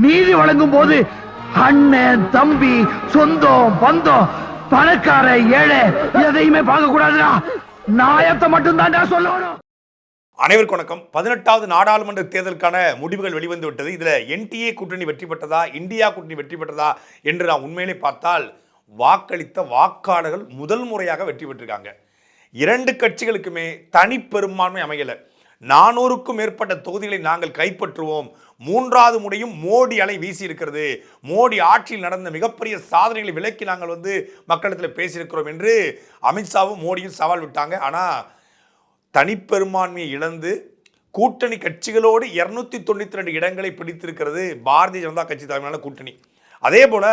நீதி வழங்கும் போது அண்ணன் தம்பி சொந்தம் பந்தம் பணக்கார ஏழை எதையுமே பார்க்க கூடாதுடா. நாயத்தை மட்டும் தான் சொல்லணும். அனைவருக்கும் வணக்கம். 18வது நாடாளுமன்ற தேர்தலுக்கான முடிவுகள் வெளிவந்து விட்டது. இதுல என்டிஏ கூட்டணி வெற்றி பெற்றதா, இந்தியா கூட்டணி வெற்றி பெற்றதா என்று நாம் உண்மையிலே பார்த்தால் வாக்களித்த வாக்காளர்கள் முதல் முறையாக வெற்றி பெற்றிருக்காங்க. இரண்டு கட்சிகளுக்குமே தனி பெரும்பான்மை அமையல. 400க்கும் மேற்பட்ட தொகுதிகளை நாங்கள் கைப்பற்றுவோம், மூன்றாவது முறையும் மோடி அலை வீசி இருக்கிறது, மோடி ஆட்சியில் நடந்த மிகப்பெரிய சாதனைகளை விலக்கி நாங்கள் மக்களிடத்தில் பேசியிருக்கிறோம் என்று அமித்ஷாவும் மோடியும் சவால் விட்டாங்க. ஆனால் தனிப்பெரும்பான்மையை இழந்து கூட்டணி கட்சிகளோடு 292 இடங்களை பிடித்திருக்கிறது பாரதிய ஜனதா கட்சி தலைமையிலான கூட்டணி. அதே போல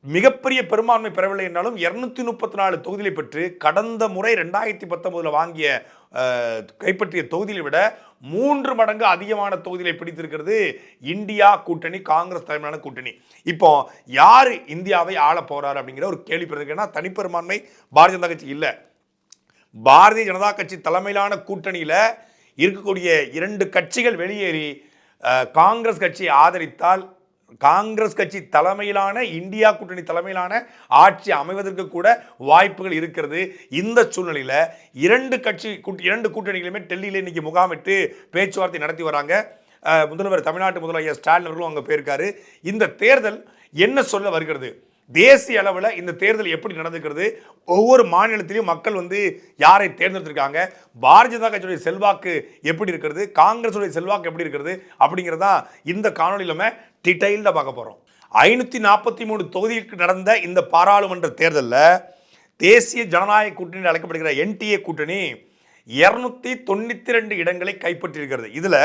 மிகப்பெரிய பெரும்பான்மை பெறவில்லை என்றாலும் 234 தொகுதிகளை பெற்று கடந்த முறை 2019 வாங்கிய கைப்பற்றிய தொகுதியை விட 3 மடங்கு அதிகமான தொகுதிகளை பிடித்திருக்கிறது இந்தியா கூட்டணி, காங்கிரஸ் தலைமையிலான கூட்டணி. இப்போ யாரு இந்தியாவை ஆள போறாரு அப்படிங்கிற ஒரு கேள்வி பிறகு, தனிப்பெரும்பான்மை பாரதிய ஜனதா கட்சி இல்லை. பாரதிய ஜனதா கட்சி தலைமையிலான கூட்டணியில இருக்கக்கூடிய 2 கட்சிகள் வெளியேறி காங்கிரஸ் கட்சியை ஆதரித்தால் காங்கிரஸ் கட்சி தலைமையிலான இந்தியா கூட்டணி தலைமையிலான ஆட்சி அமைவதற்கு கூட வாய்ப்புகள் இருக்கிறது. இந்த சூழ்நிலையில 2 கூட்டணிகளுமே டெல்லியில இன்னைக்கு முகாமிட்டு பேச்சுவார்த்தை நடத்தி வராங்க. முதல்வர் தமிழ்நாட்டு முதல்வர் ஸ்டாலின் அவர்களும் அங்க போயிருக்காரு. இந்த தேர்தல் என்ன சொல்ல வருகிறது, தேசிய அளவில் இந்த தேர்தல் எப்படி நடந்துக்கிறது, ஒவ்வொரு மாநிலத்திலையும் மக்கள் யாரை தேர்ந்தெடுத்திருக்காங்க, பாரதிய ஜனதா கட்சியுடைய செல்வாக்கு எப்படி இருக்கிறது, காங்கிரஸுடைய செல்வாக்கு எப்படி இருக்கிறது அப்படிங்கிறதா இந்த காணொலியில் நம்ம டீடைல்டாக பார்க்க போகிறோம். 543 தொகுதிக்கு நடந்த இந்த பாராளுமன்ற தேர்தலில் தேசிய ஜனநாயக கூட்டணி அழைக்கப்படுகிற என்டிஏ கூட்டணி 292 இடங்களை கைப்பற்றியிருக்கிறது. இதில்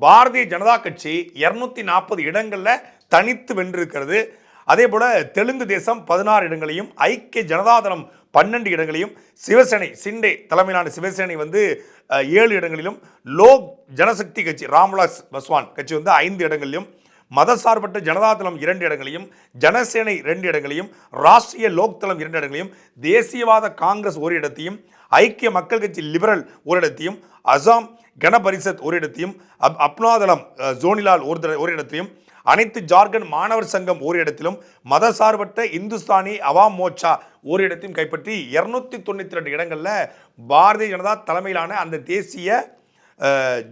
பாரதிய ஜனதா கட்சி 240 இடங்களில் தனித்து வென்றிருக்கிறது. அதே போல தெலுங்கு தேசம் 16 இடங்களையும், ஐக்கிய ஜனதாதளம் 12 இடங்களையும், சிவசேனை சிண்டே தலைமையிலான சிவசேனை 7 இடங்களிலும், லோக் ஜனசக்தி கட்சி ராம்விலாஸ் பாஸ்வான் கட்சி 5 இடங்களிலும், மதசார்பற்ற ஜனதாதளம் 2 இடங்களையும், ஜனசேனை 2 இடங்களையும், ராஷ்டிரிய லோக் தளம் 2 இடங்களையும், தேசியவாத காங்கிரஸ் 1 இடத்தையும், ஐக்கிய மக்கள் கட்சி லிபரல் 1 இடத்தையும், அசாம் கணபரிஷத் 1 இடத்தையும், அப்னாதளம் ஜோனிலால் 1 இடத்தையும், அனைத்து ஜார்க்கண்ட் மாணவர் சங்கம் 1 இடத்திலும், மதசார்பற்ற இந்துஸ்தானி அவாம் மோர்ச்சா 1 இடத்தையும் கைப்பற்றி 292 இடங்கள்ல பாரதிய ஜனதா தலைமையிலான அந்த தேசிய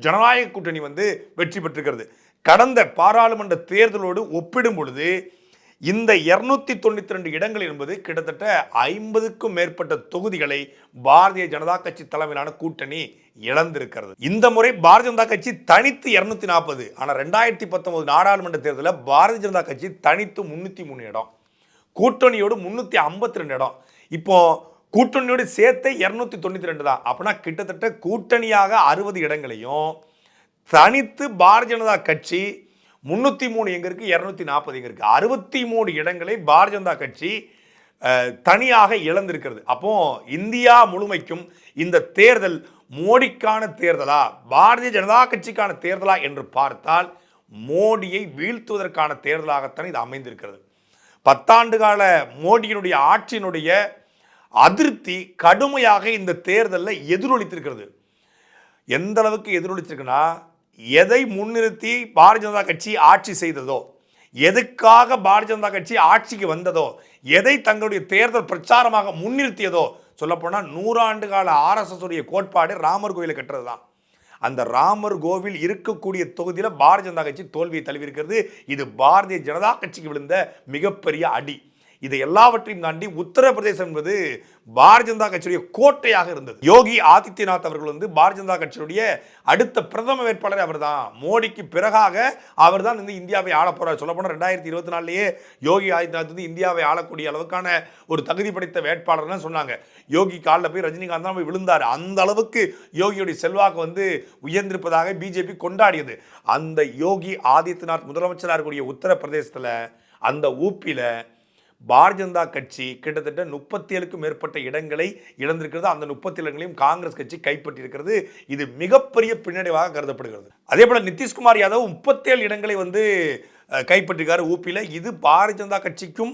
ஜனநாயக கூட்டணி வெற்றி பெற்றிருக்கிறது. கடந்த பாராளுமன்ற தேர்தலோடு ஒப்பிடும் பொழுது இந்த 292 இடங்கள் என்பது கிட்டத்தட்ட 50க்கும் மேற்பட்ட தொகுதிகளை பாரதிய ஜனதா கட்சி தலைமையிலான கூட்டணி இழந்திருக்கிறது. இந்த முறை பாரதிய ஜனதா கட்சி தனித்து 240, ஆனால் 2019 நாடாளுமன்ற தேர்தலில் பாரதிய ஜனதா கட்சி தனித்து 303 இடம், கூட்டணியோடு 352 இடம். இப்போ கூட்டணியோடு சேர்த்து 292 தான். அப்படின்னா கிட்டத்தட்ட கூட்டணியாக 60 இடங்களையும் தனித்து பாரதிய ஜனதா கட்சி 303 எங்க இருக்கு, 240 எங்க இருக்கு, 63 இடங்களை பாரதிய ஜனதா கட்சி தனியாக இழந்திருக்கிறது. அப்போ இந்தியா முழுமைக்கும் இந்த தேர்தல் மோடிக்கான தேர்தலா, பாரதிய ஜனதா கட்சிக்கான தேர்தலா என்று பார்த்தால் மோடியை வீழ்த்துவதற்கான தேர்தலாகத்தான் இது அமைந்திருக்கிறது. 10 ஆண்டு கால மோடியினுடைய ஆட்சியினுடைய அதிருப்தி கடுமையாக இந்த தேர்தலில் எதிரொலித்திருக்கிறது. எந்த அளவுக்கு எதிரொலிச்சிருக்குன்னா, எதை முன்னிறுத்தி பாரதிய ஜனதா கட்சி ஆட்சி செய்ததோ, எதுக்காக பாரதிய ஜனதா கட்சி ஆட்சிக்கு வந்ததோ, எதை தங்களுடைய தேர்தல் பிரச்சாரமாக முன்னிறுத்தியதோ, சொல்லப்போனால் 100 ஆண்டு கால RSS உடைய கோட்பாடு ராமர் கோவிலை கட்டுறது தான். அந்த ராமர் கோவில் இருக்கக்கூடிய தொகுதியில் பாரதிய ஜனதா கட்சி தோல்வியை தழுவியிருக்கிறது. இது பாரதிய ஜனதா கட்சிக்கு விழுந்த மிகப்பெரிய அடி. இது எல்லாவற்றையும் தாண்டி உத்தரப்பிரதேசம் என்பது பாரதிய ஜனதா கட்சியுடைய கோட்டையாக இருந்தது. யோகி ஆதித்யநாத் அவர்கள் பாரதிய ஜனதா கட்சியுடைய அடுத்த பிரதம வேட்பாளர் அவர் தான். மோடிக்கு பிறகாக அவர் தான் இந்தியாவை ஆள போறார். சொல்ல போனால் 2024 யோகி ஆதித்யநாத் இந்தியாவை ஆளக்கூடிய அளவுக்கான ஒரு தகுதி படைத்த வேட்பாளர்னு சொன்னாங்க. யோகி காலில் போய் ரஜினிகாந்த் தான் போய் விழுந்தார். அந்த அளவுக்கு யோகியுடைய செல்வாக்கு உயர்ந்திருப்பதாக பிஜேபி கொண்டாடியது. அந்த யோகி ஆதித்யநாத் முதலமைச்சராக இருக்கக்கூடிய உத்தரப்பிரதேசத்தில் அந்த ஊப்பியில் பாரதிய ஜனதா கட்சி கிட்டத்தட்ட 37க்கும் மேற்பட்ட இடங்களை இழந்திருக்கிறது. அந்த 37 இடங்களையும் காங்கிரஸ் கட்சி கைப்பற்றியிருக்கிறது. இது மிகப்பெரிய பின்னடைவாக கருதப்படுகிறது. அதே போல நிதிஷ்குமார் யாதவ் 37 இடங்களை கைப்பற்றிருக்காரு ஊப்பியில். இது பாரதிய ஜனதா கட்சிக்கும்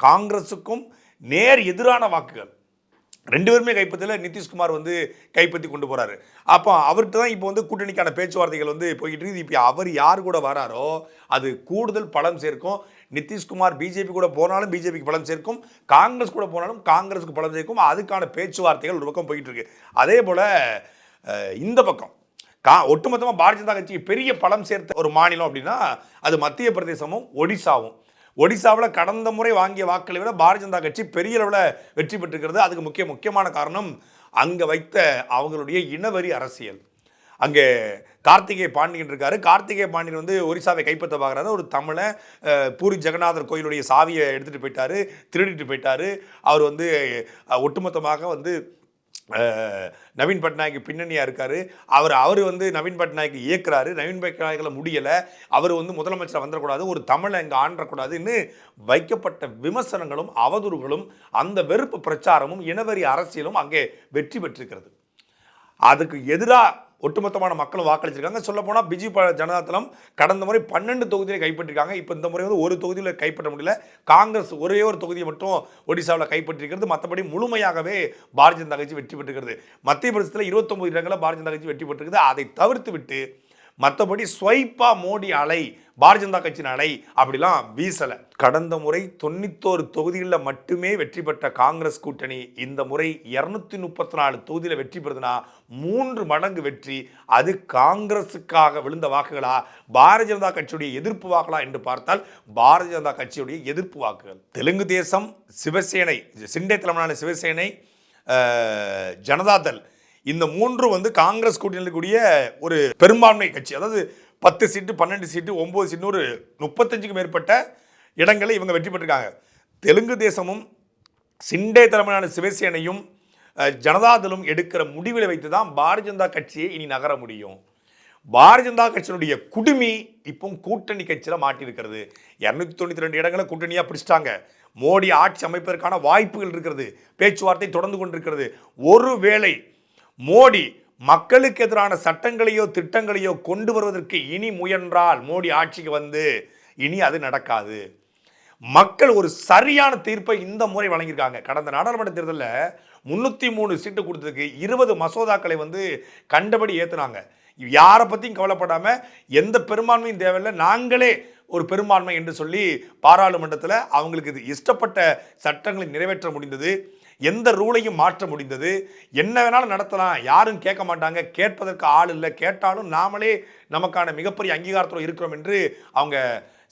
காங்கிரஸுக்கும் நேர் எதிரான வாக்குகள். 2 பேருமே கைப்பற்றல. நிதிஷ்குமார் வந்து கைப்பற்றி கொண்டு போறாரு. அப்போ அவர்கிட்ட தான் இப்போ வந்து கூட்டணிக்கான பேச்சுவார்த்தைகள் வந்து போய்கிட்டு இருக்குது. இப்போ அவர் யார் கூட வராரோ அது கூடுதல் பலம் சேர்க்கும். நிதிஷ்குமார் பிஜேபி கூட போனாலும் பிஜேபிக்கு பலம் சேர்க்கும், காங்கிரஸ் கூட போனாலும் காங்கிரஸுக்கு பலம் சேர்க்கும். அதுக்கான பேச்சுவார்த்தைகள் ஒரு பக்கம் போயிட்டு இருக்கு. அதே போல இந்த பக்கம் ஒட்டுமொத்தமாக பாரதிய ஜனதா கட்சிக்கு பெரிய பலம் சேர்த்த ஒரு மாநிலம் அப்படின்னா அது மத்திய பிரதேசமும் ஒடிசாவும். ஒடிசாவில் கடந்த முறை வாங்கிய வாக்களை விட பாரதிய ஜனதா கட்சி பெரிய அளவில் வெற்றி பெற்றிருக்கிறது. அதுக்கு முக்கியமான காரணம் அங்கே வைத்த அவங்களுடைய இனவெறி அரசியல். அங்கே கார்த்திகேய பாண்டியன் இருக்காரு. கார்த்திகேய பாண்டியன் வந்து ஒரிசாவை கைப்பற்ற பார்க்குறாரு. ஒரு தமிழை பூரி ஜெகநாதர் கோயிலுடைய சாவியை எடுத்துகிட்டு போயிட்டாரு, திருடிட்டு போயிட்டாரு. அவர் வந்து ஒட்டுமொத்தமாக வந்து நவீன் பட்நாயக் பின்னணியாக இருக்கார். அவர் வந்து நவீன் பட்நாயக் இயக்குறாரு. நவீன் பட்நாயக்கில் முடியலை, அவர் வந்து முதலமைச்சர் வந்துடக்கூடாது, ஒரு தமிழை இங்கே ஆண்டக்கூடாதுன்னு வைக்கப்பட்ட விமர்சனங்களும் அவதூறுகளும் அந்த வெறுப்பு பிரச்சாரமும் இனவெறி அரசியலும் அங்கே வெற்றி பெற்றிருக்கிறது. அதுக்கு எதிராக ஒட்டுமொத்தமான மக்களும் வாக்களிச்சிருக்காங்க. சொல்ல போனால் பிஜு ஜனதா தளம் கடந்த முறை 12 தொகுதியை கைப்பற்றிருக்காங்க. இப்போ இந்த முறை வந்து ஒரு தொகுதியில் கைப்பற்ற முடியல. காங்கிரஸ் ஒரே ஒரு தொகுதியை மட்டும் ஒடிசாவில் கைப்பற்றிருக்கிறது. மற்றபடி முழுமையாகவே பாரதிய ஜனதா கட்சி வெற்றி பெற்றிருக்கிறது. மத்திய பிரதேசத்தில் 29 இடங்களில் பாரதிய ஜனதா கட்சி வெற்றி பெற்றிருக்கிறது. அதை தவிர்த்து விட்டு மற்றபடி ஸ்வைப்பா மோடி அலை, பாரதிய ஜனதா கட்சியின் அலை அப்படிலாம் வீசலை. கடந்த முறை 91 தொகுதிகளில் மட்டுமே வெற்றி பெற்ற காங்கிரஸ் கூட்டணி இந்த முறை 234 தொகுதியில் வெற்றி பெறுதுன்னா 3 மடங்கு வெற்றி. அது காங்கிரஸுக்காக விழுந்த வாக்குகளா, பாரதிய ஜனதா கட்சியுடைய எதிர்ப்பு வாக்குகளா என்று பார்த்தால் பாரதிய ஜனதா கட்சியுடைய எதிர்ப்பு வாக்குகள். தெலுங்கு தேசம், சிவசேனை, சிண்டே தலைமையிலான சிவசேனை, ஜனதாதள், இந்த 3 வந்து காங்கிரஸ் கூட்டணியில் கூடிய ஒரு பெரும்பான்மை கட்சி. அதாவது 10 சீட்டு, 12 சீட்டு, 9 சீட்டு, ஒரு 35க்கும் மேற்பட்ட இடங்களை இவங்க வெற்றி பெற்றிருக்காங்க. தெலுங்கு தேசமும் சிண்டே தலைமையிலான சிவசேனையும் ஜனதாதளும் எடுக்கிற முடிவை வைத்து தான் பாரதிய ஜனதா கட்சியை இனி நகர முடியும். பாரதிய ஜனதா கட்சியினுடைய குடுமி இப்போ கூட்டணி கட்சியில் மாட்டியிருக்கிறது. 292 இடங்களை கூட்டணியாக பிடிச்சிட்டாங்க. மோடி ஆட்சி அமைப்பதற்கான வாய்ப்புகள் இருக்கிறது. பேச்சுவார்த்தை தொடர்ந்து கொண்டிருக்கிறது. ஒருவேளை மோடி மக்களுக்கு எதிரான சட்டங்களையோ திட்டங்களையோ கொண்டு வருவதற்கு இனி முயன்றால், மோடி ஆட்சிக்கு வந்து இனி அது நடக்காது. மக்கள் ஒரு சரியான தீர்ப்பை இந்த முறை வழங்கியிருக்காங்க. கடந்த நாடாளுமன்ற தேர்தலில் 303 சீட்டு கொடுத்ததுக்கு 20 மசோதாக்களை வந்து கண்டபடி ஏற்றுனாங்க. யாரை பற்றியும் கவலைப்படாமல் எந்த பெரும்பான்மையும் தேவையில்லை, நாங்களே ஒரு பெரும்பான்மை என்று சொல்லி பாராளுமன்றத்தில் அவங்களுக்கு இது இஷ்டப்பட்ட சட்டங்களை நிறைவேற்ற முடிந்தது. எந்த ரூலையும் மாற்ற முடிந்தது. என்ன வேணாலும் நடத்தலாம், யாரும் கேட்க மாட்டாங்க, கேட்பதற்கு ஆள் இல்லை, கேட்டாலும் நாமளே நமக்கான மிகப்பெரிய அங்கீகாரத்தோடு இருக்கிறோம் என்று அவங்க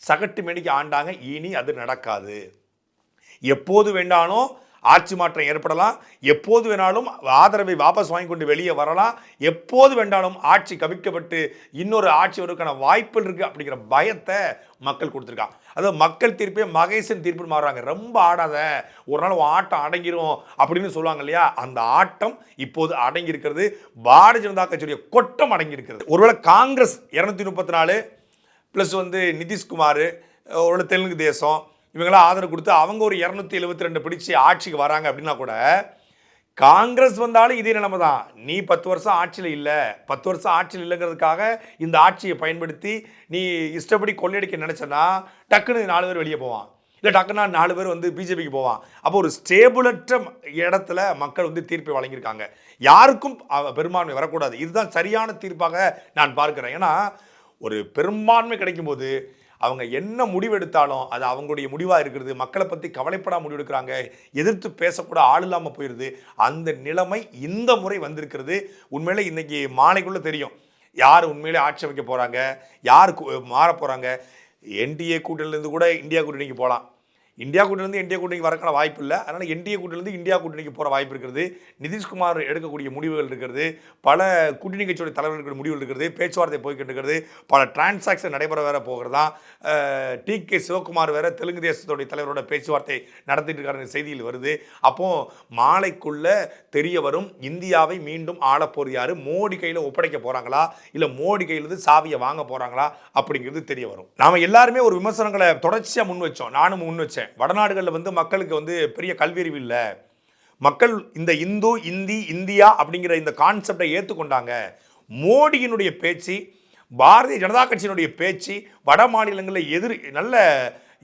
சகட்டு மேனிக்கு ஆண்டாங்க. இனி அது நடக்காது. எப்போது வேண்டாலும் ஆட்சி மாற்றம் ஏற்படலாம், எப்போது வேணாலும் ஆதரவை வாபஸ் வாங்கி கொண்டு வெளியே வரலாம், எப்போது வேண்டாலும் ஆட்சி கவிழ்க்கப்பட்டு இன்னொரு ஆட்சி வருவதற்கான வாய்ப்புகள் இருக்குது அப்படிங்கிற பயத்தை மக்கள் கொடுத்துருக்காங்க. அதாவது மக்கள் தீர்ப்பே மகேசன் தீர்ப்பு மாறுறாங்க. ரொம்ப ஆடாத, ஒரு நாள் ஆட்டம் அடங்கிரும் அப்படின்னு சொல்லுவாங்க இல்லையா, அந்த ஆட்டம் இப்போது அடங்கியிருக்கிறது. பாரதிய ஜனதா கட்சியுடைய கொட்டம் அடங்கியிருக்கிறது. ஒருவேளை காங்கிரஸ் 234 ப்ளஸ் வந்து நிதிஷ்குமார், ஒரு தெலுங்கு தேசம், இவங்களாம் ஆதரவு கொடுத்து அவங்க ஒரு 272 பிடிச்சி ஆட்சிக்கு வராங்க அப்படின்னா கூட காங்கிரஸ் வந்தாலும் இதே நிலைமை தான். நீ 10 வருஷம் ஆட்சியில் இல்லை, 10 வருஷம் ஆட்சியில் இல்லைங்கிறதுக்காக இந்த ஆட்சியை பயன்படுத்தி நீ இஷ்டப்படி கொள்ளையடிக்க நினைச்சனா டக்குன்னு 4 பேர் வெளியே போவான், இல்லை டக்குன்னா 4 பேர் வந்து பிஜேபிக்கு போவான். அப்போ ஒரு ஸ்டேபிளற்ற இடத்துல மக்கள் வந்து தீர்ப்பை வழங்கியிருக்காங்க. யாருக்கும் பெரும்பான்மை வரக்கூடாது. இதுதான் சரியான தீர்ப்பாக நான் பார்க்கிறேன். ஏன்னா ஒரு பெரும்பான்மை கிடைக்கும் போது அவங்க என்ன முடிவெடுத்தாலும் அது அவங்களுடைய முடிவாக இருக்கிறது. மக்களை பற்றி கவலைப்படாம முடிவெடுக்கிறாங்க. எதிர்த்து பேசக்கூட ஆள் இல்லாமல் போயிடுது. அந்த நிலைமை இந்த முறை வந்திருக்கிறது. உண்மையிலே இன்னைக்கு மாலைக்குள்ளே தெரியும் யார் உண்மையிலே ஆட்சி அமைக்க போகிறாங்க, யார் மாற போகிறாங்க. என்டிஏ கூட்டணியிலேருந்து கூட இந்தியா கூட்டணிக்கு போகலாம். இந்தியா கூட்டணிலேருந்து என்டிஏ கூட்டணிக்கு வரக்கான வாய்ப்பு இல்லை. அதனால் என்டிஏ கூட்டணிலேருந்து இந்தியா கூட்டணிக்கு போகிற வாய்ப்பு இருக்கிறது. நிதிஷ்குமார் எடுக்கக்கூடிய முடிவுகள் இருக்கிறது. பல கூட்டணி கட்சியோட தலைவர்களுடைய முடிவுகள் இருக்கிறது. பேச்சுவார்த்தை போய்கிட்டு இருக்கிறது. பல டிரான்சாக்ஷன் நடைபெற வேற போகிறதா. டிகே சிவகுமார் வேற தெலுங்கு தேசத்துடைய தலைவரோட பேச்சுவார்த்தை நடத்திட்டு இருக்காரு செய்தியில் வருது. அப்போ மாலைக்குள்ள தெரிய வரும் இந்தியாவை மீண்டும் ஆளப்போர் யாரு, மோடி கையில் ஒப்படைக்க போறாங்களா, இல்லை மோடி கையிலிருந்து சாவியை வாங்க போறாங்களா அப்படிங்கிறது தெரிய வரும். நாம எல்லாருமே ஒரு விமர்சனங்களை தொடர்ச்சியாக முன் வச்சோம். நானும் முன் வச்சேன். வடநாடுகளில் வந்து மக்களுக்கு வந்து பெரிய கல்வியறிவு இல்லை. மக்கள் இந்த இந்து, இந்தி, இந்தியா அப்படிங்கிற இந்த கான்செப்டை ஏற்றுக்கொண்டாங்க. மோடியினுடைய பேச்சு, பாரதிய ஜனதா கட்சியினுடைய பேச்சு வட மாநிலங்களில் நல்ல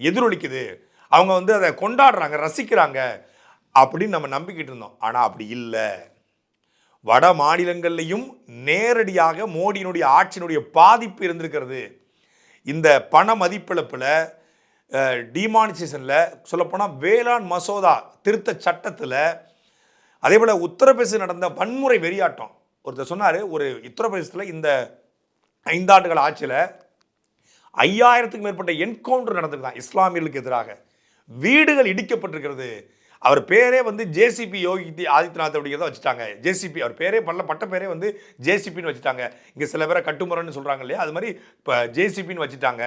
எதிரொலிக்குது. அவங்க வந்து அதை கொண்டாடுறாங்க, ரசிக்கிறாங்க. அப்படின்னு நம்ம நம்பிக்கிட்டு இருந்தோம். ஆனால் அப்படி இல்லை. வட மாநிலங்கள்லையும் நேரடியாக மோடியினுடைய ஆட்சியினுடைய பாதிப்பு இருந்திருக்கிறது. இந்த பண மதிப்பிழப்பில், டிமானிசேஷனில், சொல்லப்போனால் வேளாண் மசோதா திருத்த சட்டத்தில், அதே போல் உத்தரப்பிரதேசத்தில் நடந்த வன்முறை வெறியாட்டம். ஒருத்தர் சொன்னார், ஒரு உத்தரப்பிரதேசத்தில் இந்த 5 ஆண்டுகள் ஆட்சியில் 5000த்துக்கும் மேற்பட்ட என்கவுண்டர் நடந்திருக்கான் இஸ்லாமியர்களுக்கு எதிராக. வீடுகள் இடிக்கப்பட்டிருக்கிறது. அவர் பேரே வந்து ஜேசிபி யோகி ஆதித்யநாத் அப்படிங்கிறத வச்சுட்டாங்க. ஜேசிபி அவர் பேரே பட்ட பேரே வந்து ஜேசிபின்னு வச்சுட்டாங்க. இங்கே சில பேரை கட்டுமுறைன்னு சொல்கிறாங்க இல்லையா, அது மாதிரி இப்போ ஜேசிபின்னு வச்சுட்டாங்க.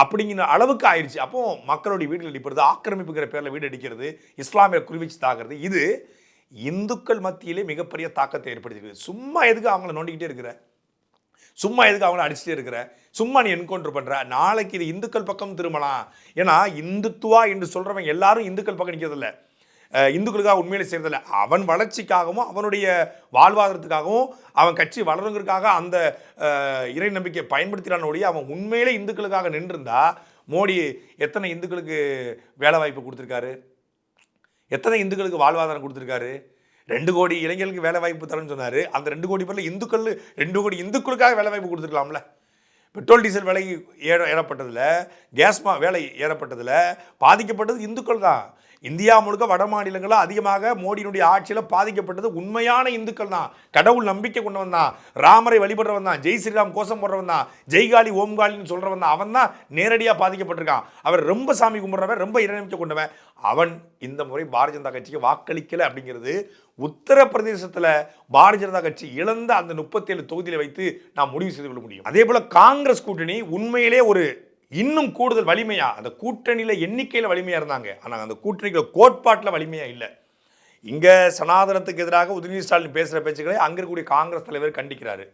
அப்படிங்கிற அளவுக்கு ஆயிடுச்சு. அப்போ மக்களுடைய வீடுகள் இடிப்படுறது, ஆக்கிரமிப்புங்கிற பேரில் வீடு அடிக்கிறது, இஸ்லாமிய குறிவச்சு தாக்குறது, இது இந்துக்கள் மத்தியிலே மிகப்பெரிய தாக்கத்தை ஏற்படுத்திருக்கு. சும்மா எதுக்கு அவங்கள நோண்டிக்கிட்டே இருக்கிற, சும்மா எதுக்கு அவங்கள அடிச்சுட்டே இருக்கிற, சும்மா நீ என்கவுண்டர் பண்ற, நாளைக்கு இது இந்துக்கள் பக்கம் திரும்பலாம். ஏன்னா இந்துத்துவா என்று சொல்றவங்க எல்லாரும் இந்துக்கள் பக்கம் நிற்கிறதில்ல, இந்துக்களுக்காக உண்மையிலே செய்யறதில்ல. அவன் வளர்ச்சிக்காகவும் அவனுடைய வாழ்வாதாரத்துக்காகவும் அவன் கட்சி வளருங்கிறதுக்காக அந்த இறை நம்பிக்கையை பயன்படுத்தினானுடைய அவன் உண்மையிலே இந்துக்களுக்காக நின்றிருந்தா மோடி எத்தனை இந்துக்களுக்கு வேலை வாய்ப்பு கொடுத்துருக்காரு, எத்தனை இந்துக்களுக்கு வாழ்வாதாரம் கொடுத்துருக்காரு. 2 கோடி இளைஞர்களுக்கு வேலை வாய்ப்பு தரேன்னு சொன்னார். அந்த 2 கோடி பேரில் 2 கோடி இந்துக்களுக்காக வேலை வாய்ப்பு கொடுத்துருக்கலாம்ல. பெட்ரோல் டீசல் விலை ஏறப்பட்டதில், கேஸ் வேலை ஏறப்பட்டதில் பாதிக்கப்பட்டது இந்துக்கள் தான். இந்தியா முழுக்க வட மாநிலங்களில் அதிகமாக மோடியினுடைய ஆட்சியில் பாதிக்கப்பட்டது உண்மையான இந்துக்கள் தான். கடவுள் நம்பிக்கை கொண்டவன் தான், ராமரை வழிபடுறவன் தான், ஜெய் ஸ்ரீராம் கோஷம் போடுறவன் தான், ஜெய்காலி ஓம்காலின்னு சொல்கிறவன் தான். அவன் தான் நேரடியாக பாதிக்கப்பட்டிருக்கான். அவர் ரொம்ப சாமி கும்பிட்றவன், ரொம்ப இறைநம்பிக்கை கொண்டவன். அவன் இந்த முறை பாரதிய ஜனதா கட்சிக்கு வாக்களிக்கலை அப்படிங்கிறது உத்தரப்பிரதேசத்தில் பாரதிய ஜனதா கட்சி இழந்த அந்த 37 தொகுதியில் வைத்து நாம் முடிவு செய்து கொள்ள முடியும். அதே போல் காங்கிரஸ் கூட்டணி உண்மையிலே ஒரு இன்னும் கூடுதல் வலிமையா, அந்த கூட்டணியில் எண்ணிக்கையில் வலிமையாக இருந்தாங்க. ஆனால் அந்த கூட்டணிகள் கோட்பாட்டில் வலிமையாக இல்லை. இங்கே சனாதனத்துக்கு எதிராக உதயநிதி ஸ்டாலின் பேசுகிற பேச்சுக்களை அங்கே இருக்கக்கூடிய காங்கிரஸ் தலைவர் கண்டிக்கிறாரு.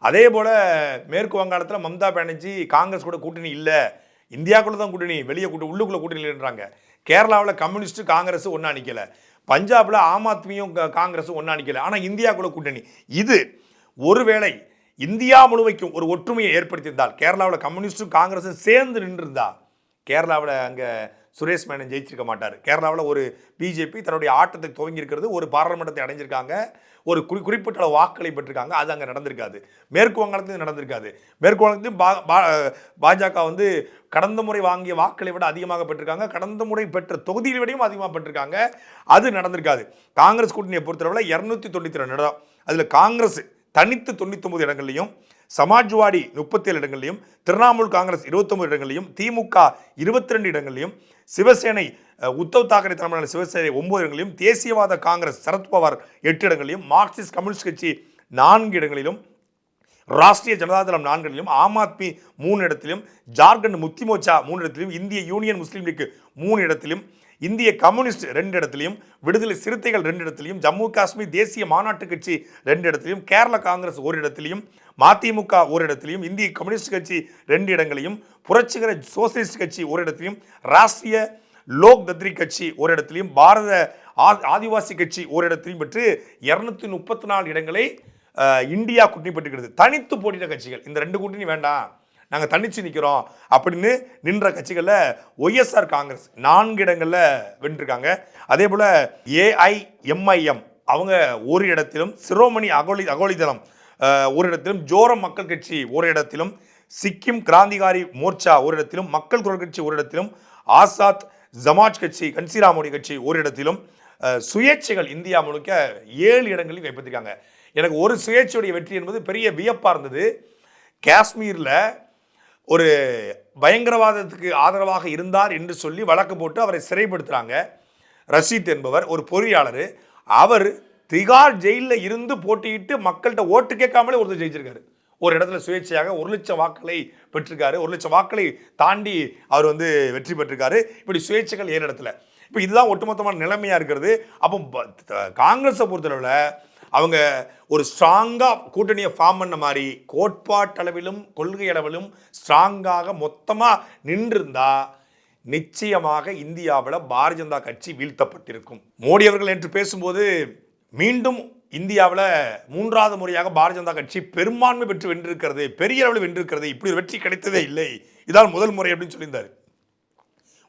அதே போல் மேற்கு வங்காளத்தில் மம்தா பானர்ஜி காங்கிரஸ் கூட கூட்டணி இல்லை, இந்தியாவுக்குள்ள தான் கூட்டணி, வெளியே உள்ளுக்குள்ள கூட்டணி இல்லைன்றாங்க. கேரளாவில் கம்யூனிஸ்ட்டு காங்கிரஸ் ஒன்றா நிற்கலை, பஞ்சாபில் ஆம் ஆத்மியும் காங்கிரஸும் ஒன்றா நிற்கலை, ஆனால் இந்தியாவுக்குள்ள கூட்டணி. இது ஒருவேளை இந்தியா முழுமைக்கும் ஒரு ஒற்றுமையை ஏற்படுத்தியிருந்தால், கேரளாவில் கம்யூனிஸ்டும் காங்கிரஸும் சேர்ந்து நின்றிருந்தா கேரளாவில் அங்கே சுரேஷ் மேனன் ஜெயிச்சிருக்க மாட்டார். கேரளாவில் ஒரு பிஜேபி தன்னுடைய ஆட்டத்தை துவங்கி இருக்கிறது, ஒரு பாராளுமன்றத்தை அடைஞ்சிருக்காங்க, ஒரு குறிப்பிட்ட வாக்களை பெற்றிருக்காங்க. அது அங்கே நடந்திருக்காது. மேற்கு வங்காளத்திலும் நடந்திருக்காது. மேற்கு வங்காளத்திலும் பாஜக வந்து கடந்த முறை வாங்கிய வாக்களை விட அதிகமாக பெற்றிருக்காங்க, கடந்த முறை பெற்ற தொகுதியை விடையும் அதிகமாக பெற்றிருக்காங்க. அது நடந்திருக்காது. காங்கிரஸ் கூட்டணியை பொறுத்தளவில் 292 இடம், அதில் காங்கிரஸ் தனித்து 99 இடங்கள்லையும், சமாஜ்வாடி 37 இடங்கள்லையும், திரிணாமுல் காங்கிரஸ் 29 இடங்கள்லையும், திமுக 22 இடங்கள்லையும், சிவசேனை உத்தவ் தாக்கரே தலைமையிலான சிவசேனை 9 இடங்களிலும், தேசியவாத காங்கிரஸ் சரத்பவார் 8 இடங்களிலும், மார்க்சிஸ்ட் கம்யூனிஸ்ட் கட்சி 4 இடங்களிலும், ராஷ்டிரிய ஜனதாதளம் 4 இடங்களிலும், ஆம் ஆத்மி 3 இடத்திலும், ஜார்க்கண்ட் முக்தி மோர்ச்சா 3 இடத்திலும், இந்திய யூனியன் முஸ்லீம் லீக் 3 இடத்திலும், இந்திய கம்யூனிஸ்ட் 2 இடத்திலும், விடுதலை சிறுத்தைகள் 2 இடத்திலும், ஜம்மு காஷ்மீர் தேசிய மாநாட்டு கட்சி 2 இடத்திலும், கேரள காங்கிரஸ் 1 இடத்திலும், மதிமுக 1 இடத்திலும், இந்திய கம்யூனிஸ்ட் கட்சி 2 இடங்களையும், புரட்சிகர சோசியலிஸ்ட் கட்சி 1 இடத்திலும், ராஷ்டிரிய லோக் தத்ரி கட்சி 1 இடத்திலும், பாரத ஆதிவாசி கட்சி 1 இடத்திலும் பெற்று 234 இடங்களை இந்தியா கூட்டணி பெற்றுக்கிறது. தனித்து போட்டியிட்ட கட்சிகள் இந்த 2 கூட்டணி வேண்டாம், நாங்கள் தனிச்சு நிற்கிறோம் அப்படின்னு நின்ற கட்சிகளில் ஒய்எஸ்ஆர் காங்கிரஸ் 4 இடங்களில் வென்றிருக்காங்க. அதே போல் ஏஐஎம்ஐஎம் அவங்க 1 இடத்திலும், சிரோமணி அகோலிதளம் 1 இடத்திலும், ஜோரம் மக்கள் கட்சி 1 இடத்திலும், சிக்கிம் கிராந்திகாரி மோர்ச்சா 1 இடத்திலும், மக்கள் குரல் கட்சி 1 இடத்திலும், ஆசாத் ஜமாஜ் கட்சி கன்சிராமோடி கட்சி 1 இடத்திலும், சுயேட்சைகள் இந்தியா முழுக்க 7 இடங்களில் கைப்பற்றிருக்காங்க. எனக்கு ஒரு சுயேட்சையுடைய வெற்றி என்பது பெரிய வியப்பாக இருந்தது. காஷ்மீரில் ஒரு பயங்கரவாதத்துக்கு ஆதரவாக இருந்தார் என்று சொல்லி வழக்கு போட்டு அவரை சிறைப்படுத்துகிறாங்க. ரஷீத் என்பவர் ஒரு பொறியாளர். அவர் திகார் ஜெயிலில் இருந்து போட்டியிட்டு மக்கள்கிட்ட ஓட்டு கேட்காமலே ஒருத்தர் ஜெயிச்சிருக்காரு. ஒரு இடத்துல சுயேட்சையாக 1 லட்சம் வாக்களை பெற்றிருக்காரு. 1 லட்சம் வாக்களை தாண்டி அவர் வந்து வெற்றி பெற்றிருக்காரு. இப்படி சுயேட்சைகள் 7 இடத்துல. இப்போ இதுதான் ஒட்டுமொத்தமான நிலைமையாக இருக்கிறது. அப்போ காங்கிரஸை பொறுத்தளவில் அவங்க ஒரு ஸ்ட்ராங்காக கூட்டணியை ஃபார்ம் பண்ண மாதிரி கோட்பாட்டளவிலும் கொள்கை அளவிலும் ஸ்ட்ராங்காக மொத்தமாக நின்றிருந்தா நிச்சயமாக இந்தியாவில் பாரதிய ஜனதா கட்சி வீழ்த்தப்பட்டிருக்கும். மோடி அவர்கள் என்று பேசும்போது மீண்டும் இந்தியாவில் 3வது முறையாக பாரதிய ஜனதா கட்சி பெரும்பான்மை பெற்று வென்றிருக்கிறது, பெரிய அளவில் வென்றிருக்கிறது, இப்படி ஒரு வெற்றி கிடைத்ததே இல்லை, இதால் முதல் முறை அப்படின்னு சொல்லியிருந்தார்.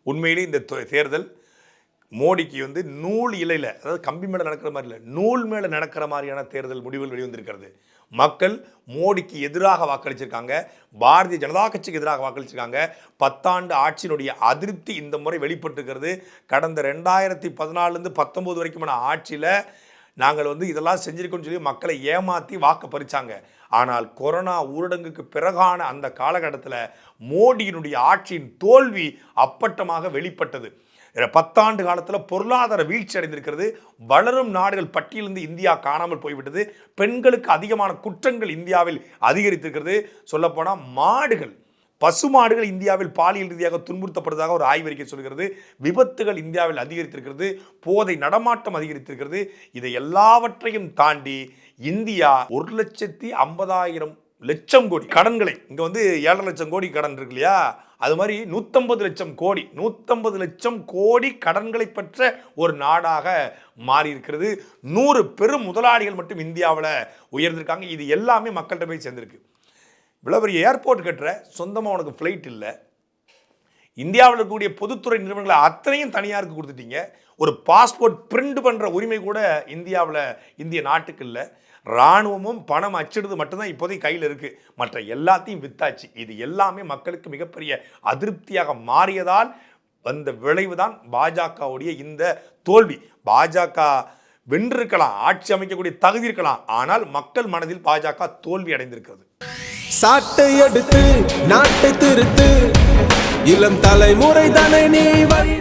உண்மையிலே இந்த தேர்தல் மோடிக்கு வந்து நூல் இலையில, அதாவது கம்பி மேல நடக்கிற மாதிரி இல்லை, நூல் மேல நடக்கிற மாதிரியான தேர்தல் முடிவுகள் வெளிவந்திருக்கிறது. மக்கள் மோடிக்கு எதிராக வாக்களிச்சிருக்காங்க, பாரதிய ஜனதா கட்சிக்கு எதிராக வாக்களிச்சிருக்காங்க. 10 ஆண்டு ஆட்சியினுடைய அதிருப்தி இந்த முறை வெளிப்பட்டிருக்கிறது. கடந்த 2014 19 வரைக்குமான ஆட்சியில் நாங்கள் வந்து இதெல்லாம் செஞ்சிருக்கோம்னு சொல்லி மக்களை ஏமாற்றி வாக்கு பறிச்சாங்க. ஆனால் கொரோனா ஊரடங்குக்கு பிறகான அந்த காலகட்டத்தில் மோடியினுடைய ஆட்சியின் தோல்வி அப்பட்டமாக வெளிப்பட்டது. 10 ஆண்டு காலத்தில் பொருளாதார வீழ்ச்சி அடைந்திருக்கிறது. வளரும் நாடுகள் பட்டியலிருந்து இந்தியா காணாமல் போய்விட்டது. பெண்களுக்கு அதிகமான குற்றங்கள் இந்தியாவில் அதிகரித்திருக்கிறது. சொல்லப்போனால் மாடுகள், பசுமாடுகள் இந்தியாவில் பாலியல் ரீதியாக துன்புறுத்தப்படுவதாக ஒரு ஆய்வறிக்கை சொல்கிறது. விபத்துகள் இந்தியாவில் அதிகரித்திருக்கிறது. போதை நடமாட்டம் அதிகரித்திருக்கிறது. இதை எல்லாவற்றையும் தாண்டி இந்தியா 1,50,000 கோடி கடன்களை, இங்கே வந்து 7.5 லட்சம் கோடி கடன் இருக்கு இல்லையா, அது மாதிரி 150 லட்சம் கோடி 150 லட்சம் கோடி கடன்களை பெற்ற ஒரு நாடாக மாறி இருக்கிறது. 100 பெரும் முதலாளிகள் மட்டும் இந்தியாவில் உயர்ந்திருக்காங்க. இது எல்லாமே மக்கள்கிட்ட போய் சேர்ந்திருக்கு. இவ்வளோ பெரிய ஏர்போர்ட் கட்டுற, சொந்தமாக உனக்கு ஃப்ளைட் இல்லை, இந்தியாவில் இருக்கக்கூடிய பொதுத்துறை நிறுவனங்களை அத்தனையும் தனியாருக்கு கொடுத்துட்டீங்க. ஒரு பாஸ்போர்ட் பிரிண்ட் பண்ணுற உரிமை கூட இந்தியாவில், இந்திய நாட்டுக்கு இல்லை. இராணுவமும் பணம் அச்சிடுறது மட்டும்தான் இப்போதைக்கு கையில் இருக்குது. மற்ற எல்லாத்தையும் வித்தாச்சு. இது எல்லாமே மக்களுக்கு மிகப்பெரிய அதிருப்தியாக மாறியதால் வந்த விளைவு தான் பாஜகவுடைய இந்த தோல்வி. பாஜக வென்றிருக்கலாம், ஆட்சி அமைக்கக்கூடிய தகுதி இருக்கலாம், ஆனால் மக்கள் மனதில் பாஜக தோல்வி அடைந்திருக்கிறது. சாட்டை எடுத்து நாட்டை திருத்து, இளம் தலைமுறை தானே நீ வழி